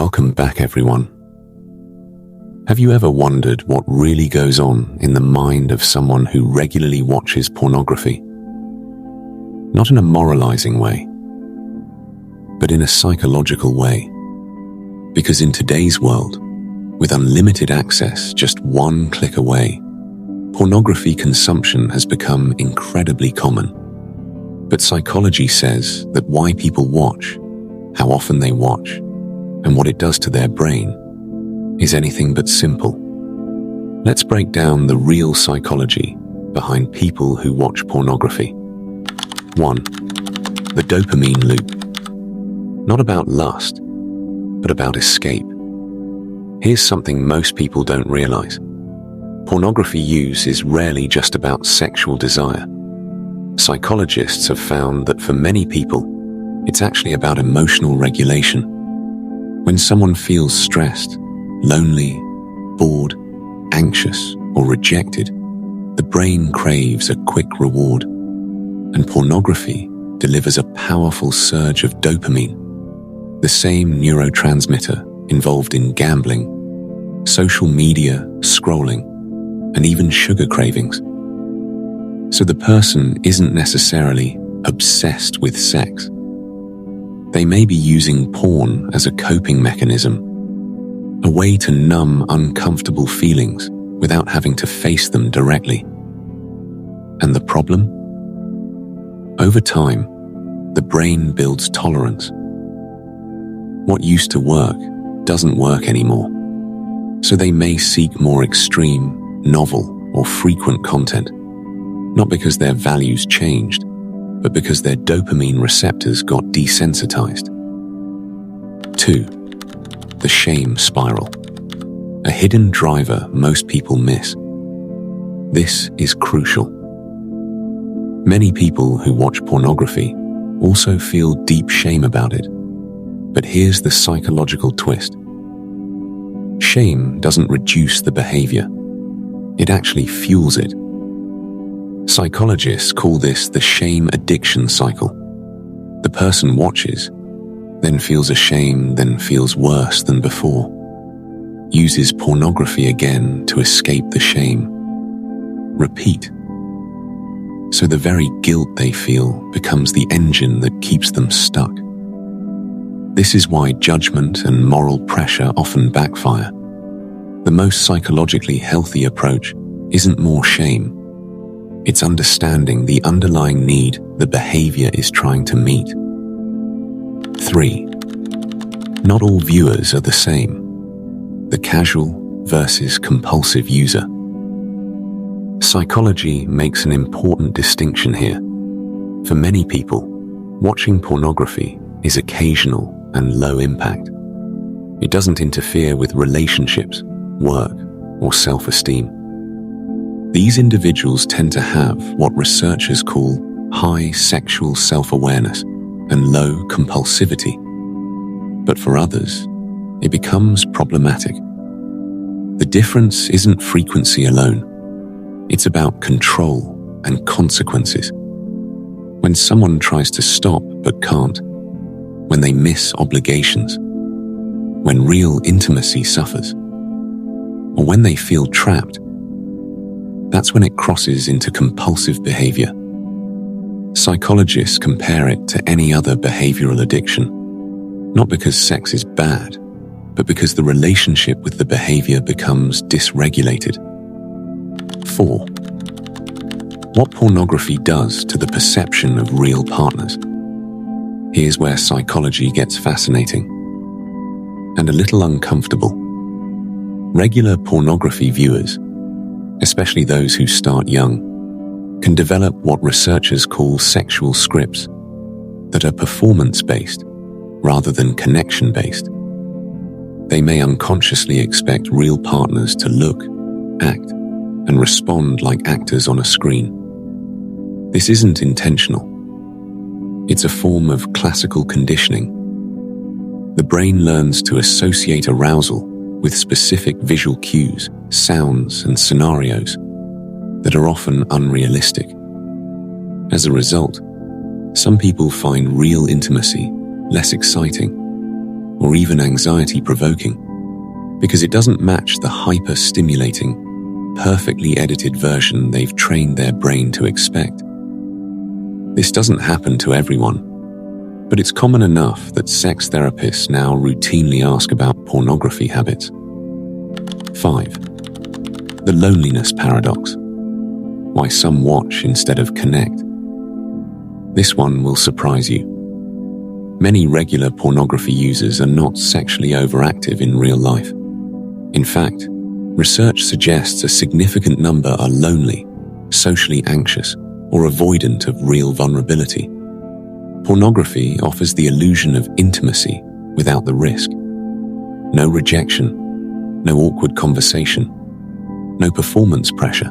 Welcome back, everyone. Have you ever wondered what really goes on in the mind of someone who regularly watches pornography? Not in a moralizing way, but in a psychological way. Because in today's world, with unlimited access just one click away, pornography consumption has become incredibly common. But psychology says that why people watch, how often they watch, and what it does to their brain is anything but simple. Let's break down the real psychology behind people who watch pornography. 1. The dopamine loop. Not about lust, but about escape. Here's something most people don't realize. Pornography use is rarely just about sexual desire. Psychologists have found that for many people, it's actually about emotional regulation. When someone feels stressed, lonely, bored, anxious, or rejected, the brain craves a quick reward. And pornography delivers a powerful surge of dopamine, the same neurotransmitter involved in gambling, social media, scrolling, and even sugar cravings. So the person isn't necessarily obsessed with sex. They may be using porn as a coping mechanism, a way to numb uncomfortable feelings without having to face them directly. And the problem? Over time, the brain builds tolerance. What used to work doesn't work anymore, so they may seek more extreme, novel, or frequent content, not because their values changed, but because their dopamine receptors got desensitized. 2. The shame spiral. A hidden driver most people miss. This is crucial. Many people who watch pornography also feel deep shame about it. But here's the psychological twist. Shame doesn't reduce the behavior. It actually fuels it. Psychologists call this the shame addiction cycle. The person watches, then feels ashamed, then feels worse than before, uses pornography again to escape the shame. Repeat. So the very guilt they feel becomes the engine that keeps them stuck. This is why judgment and moral pressure often backfire. The most psychologically healthy approach isn't more shame. It's understanding the underlying need the behavior is trying to meet. 3. Not all viewers are the same. The casual versus compulsive user. Psychology makes an important distinction here. For many people, watching pornography is occasional and low impact. It doesn't interfere with relationships, work, or self-esteem. These individuals tend to have what researchers call high sexual self-awareness and low compulsivity. But for others, it becomes problematic. The difference isn't frequency alone. It's about control and consequences. When someone tries to stop but can't, when they miss obligations, when real intimacy suffers, or when they feel trapped, that's when it crosses into compulsive behavior. Psychologists compare it to any other behavioral addiction, not because sex is bad, but because the relationship with the behavior becomes dysregulated. 4. What pornography does to the perception of real partners. Here's where psychology gets fascinating and a little uncomfortable. Regular pornography viewers, especially those who start young, can develop what researchers call sexual scripts that are performance-based rather than connection-based. They may unconsciously expect real partners to look, act, and respond like actors on a screen. This isn't intentional. It's a form of classical conditioning. The brain learns to associate arousal with specific visual cues, sounds, and scenarios that are often unrealistic. As a result, some people find real intimacy less exciting, or even anxiety-provoking, because it doesn't match the hyper-stimulating, perfectly edited version they've trained their brain to expect. This doesn't happen to everyone, but it's common enough that sex therapists now routinely ask about pornography habits. 5. The loneliness paradox. Why some watch instead of connect. This one will surprise you. Many regular pornography users are not sexually overactive in real life. In fact, research suggests a significant number are lonely, socially anxious, or avoidant of real vulnerability. Pornography offers the illusion of intimacy without the risk. No rejection, no awkward conversation, no performance pressure.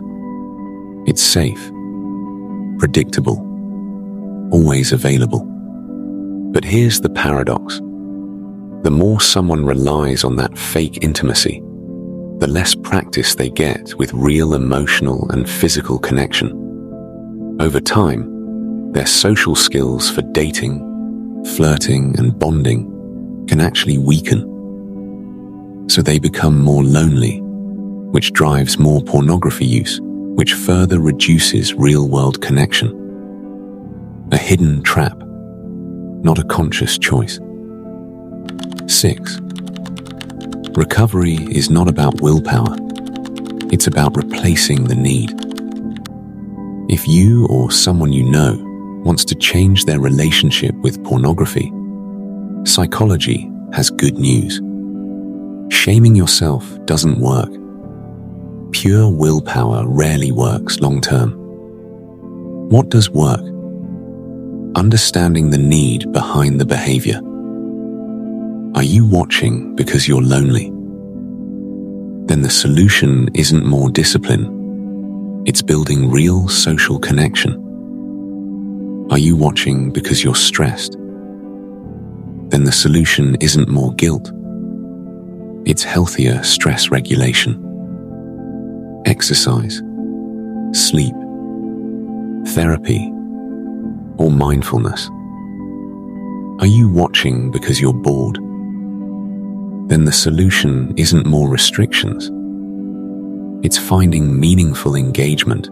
It's safe, predictable, always available. But here's the paradox. The more someone relies on that fake intimacy, the less practice they get with real emotional and physical connection. Over time, their social skills for dating, flirting, and bonding can actually weaken. So they become more lonely, which drives more pornography use, which further reduces real-world connection. A hidden trap, not a conscious choice. 6. Recovery is not about willpower. It's about replacing the need. If you or someone you know wants to change their relationship with pornography, psychology has good news. Shaming yourself doesn't work. Pure willpower rarely works long-term. What does work? Understanding the need behind the behavior. Are you watching because you're lonely? Then the solution isn't more discipline. It's building real social connection. Are you watching because you're stressed? Then the solution isn't more guilt. It's healthier stress regulation. Exercise, sleep, therapy, or mindfulness. Are you watching because you're bored? Then the solution isn't more restrictions. It's finding meaningful engagement.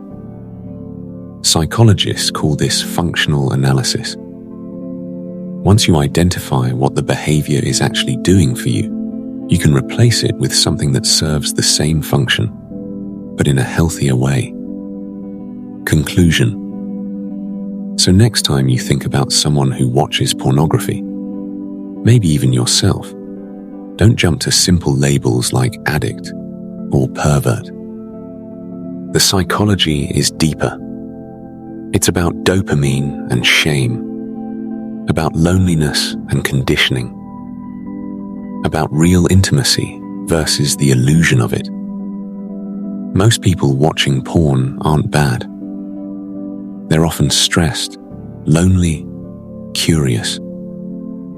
Psychologists call this functional analysis. Once you identify what the behavior is actually doing for you, you can replace it with something that serves the same function, but in a healthier way. Conclusion. So next time you think about someone who watches pornography, maybe even yourself, don't jump to simple labels like addict or pervert. The psychology is deeper. It's about dopamine and shame, about loneliness and conditioning, about real intimacy versus the illusion of it. Most people watching porn aren't bad. They're often stressed, lonely, curious,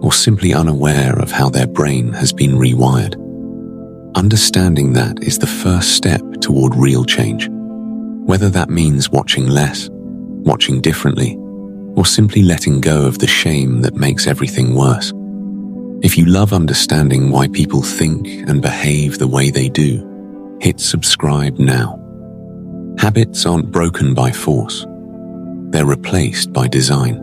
or simply unaware of how their brain has been rewired. Understanding that is the first step toward real change. Whether that means watching less, watching differently, or simply letting go of the shame that makes everything worse. If you love understanding why people think and behave the way they do, hit subscribe now. Habits aren't broken by force. They're replaced by design.